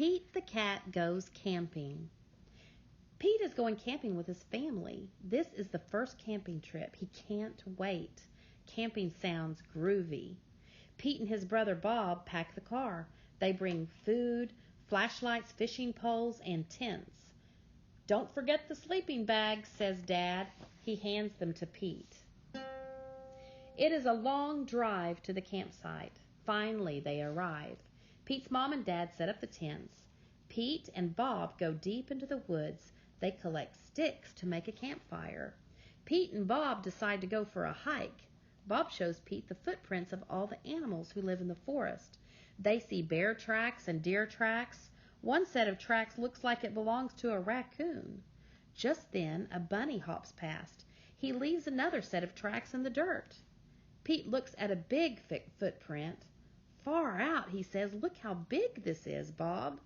Pete the cat goes camping. Pete is going camping with his family. This is the first camping trip. He can't wait. Camping sounds groovy. Pete and his brother Bob pack the car. They bring food, flashlights, fishing poles, and tents. "Don't forget the sleeping bags," says Dad. He hands them to Pete. It is a long drive to the campsite. Finally, they arrive. Pete's mom and dad set up the tents. Pete and Bob go deep into the woods. They collect sticks to make a campfire. Pete and Bob decide to go for a hike. Bob shows Pete the footprints of all the animals who live in the forest. They see bear tracks and deer tracks. One set of tracks looks like it belongs to a raccoon. Just then, a bunny hops past. He leaves another set of tracks in the dirt. Pete looks at a big footprint. "Far out," he says. "Look how big this is, Bob."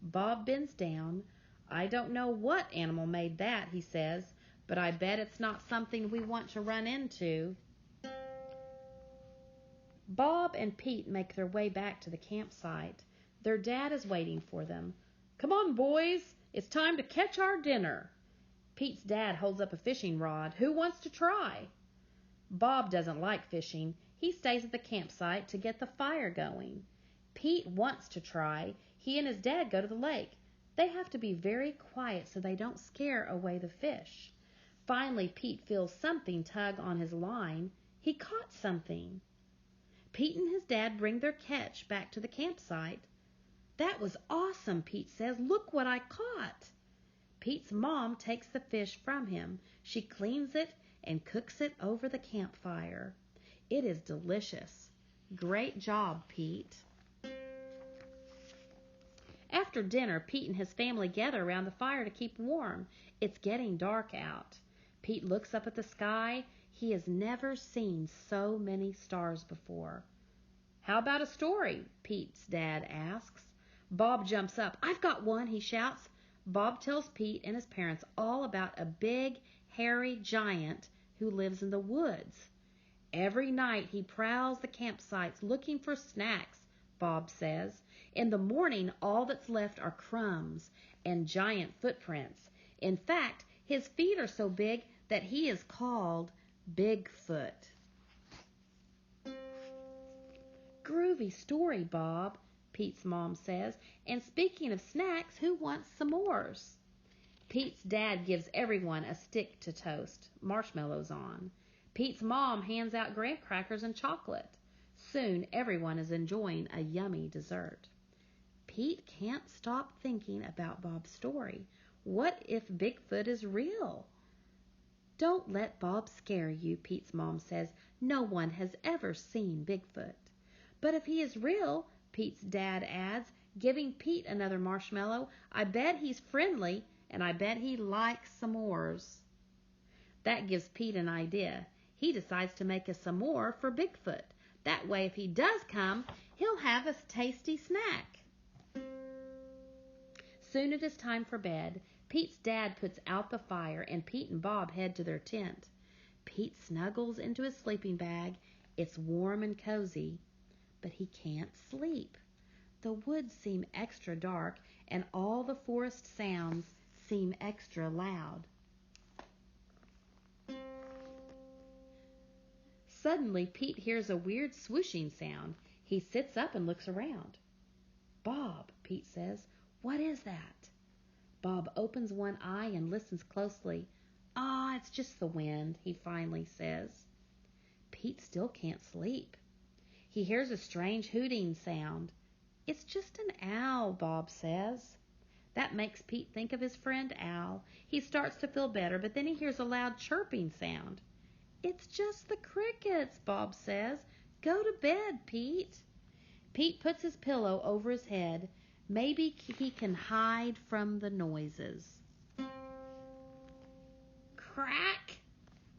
Bob bends down. "I don't know what animal made that," he says, "but I bet it's not something we want to run into." Bob and Pete make their way back to the campsite. Their dad is waiting for them. "Come on, boys. It's time to catch our dinner." Pete's dad holds up a fishing rod. "Who wants to try?" Bob doesn't like fishing. He stays at the campsite to get the fire going. Pete wants to try. He and his dad go to the lake. They have to be very quiet so they don't scare away the fish. Finally, Pete feels something tug on his line. He caught something. Pete and his dad bring their catch back to the campsite. "That was awesome," Pete says. "Look what I caught." Pete's mom takes the fish from him. She cleans it and cooks it over the campfire. It is delicious. Great job, Pete. After dinner, Pete and his family gather around the fire to keep warm. It's getting dark out. Pete looks up at the sky. He has never seen so many stars before. "How about a story?" Pete's dad asks. Bob jumps up. "I've got one," he shouts. Bob tells Pete and his parents all about a big, hairy giant who lives in the woods. "Every night he prowls the campsites looking for snacks," Bob says. "In the morning, all that's left are crumbs and giant footprints. In fact, his feet are so big that he is called Bigfoot." "Groovy story, Bob," Pete's mom says. "And speaking of snacks, who wants s'mores?" Pete's dad gives everyone a stick to toast marshmallows on. Pete's mom hands out graham crackers and chocolate. Soon everyone is enjoying a yummy dessert. Pete can't stop thinking about Bob's story. What if Bigfoot is real? "Don't let Bob scare you," Pete's mom says. "No one has ever seen Bigfoot." "But if he is real," Pete's dad adds, giving Pete another marshmallow, "I bet he's friendly, and I bet he likes s'mores." That gives Pete an idea. He decides to make a s'more for Bigfoot. That way, if he does come, he'll have a tasty snack. Soon it is time for bed. Pete's dad puts out the fire, and Pete and Bob head to their tent. Pete snuggles into his sleeping bag. It's warm and cozy, but he can't sleep. The woods seem extra dark, and all the forest sounds seem extra loud. Suddenly, Pete hears a weird swooshing sound. He sits up and looks around. "Bob," Pete says, "what is that?" Bob opens one eye and listens closely. "Ah, it's just the wind," he finally says. Pete still can't sleep. He hears a strange hooting sound. "It's just an owl," Bob says. That makes Pete think of his friend Al. He starts to feel better, but then he hears a loud chirping sound. "It's just the crickets," Bob says. "Go to bed, Pete." Pete puts his pillow over his head. Maybe he can hide from the noises. Crack!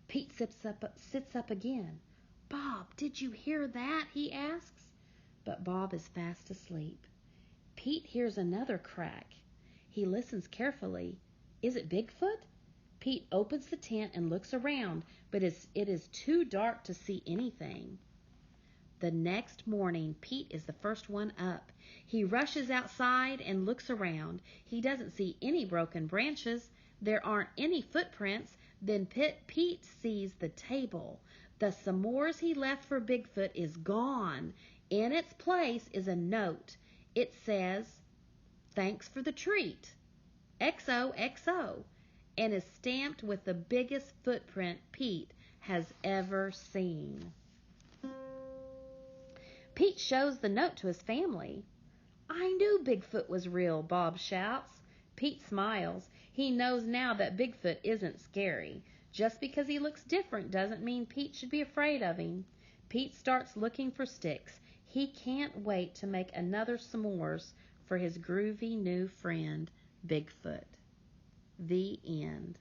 Pete sits up again. "Bob, did you hear that?" he asks. But Bob is fast asleep. Pete hears another crack. He listens carefully. Is it Bigfoot? Pete opens the tent and looks around, but it is too dark to see anything. The next morning, Pete is the first one up. He rushes outside and looks around. He doesn't see any broken branches. There aren't any footprints. Then Pete sees the table. The s'mores he left for Bigfoot is gone. In its place is a note. It says, "Thanks for the treat. XOXO," and is stamped with the biggest footprint Pete has ever seen. Pete shows the note to his family. "I knew Bigfoot was real," Bob shouts. Pete smiles. He knows now that Bigfoot isn't scary. Just because he looks different doesn't mean Pete should be afraid of him. Pete starts looking for sticks. He can't wait to make another s'mores for his groovy new friend, Bigfoot. The end.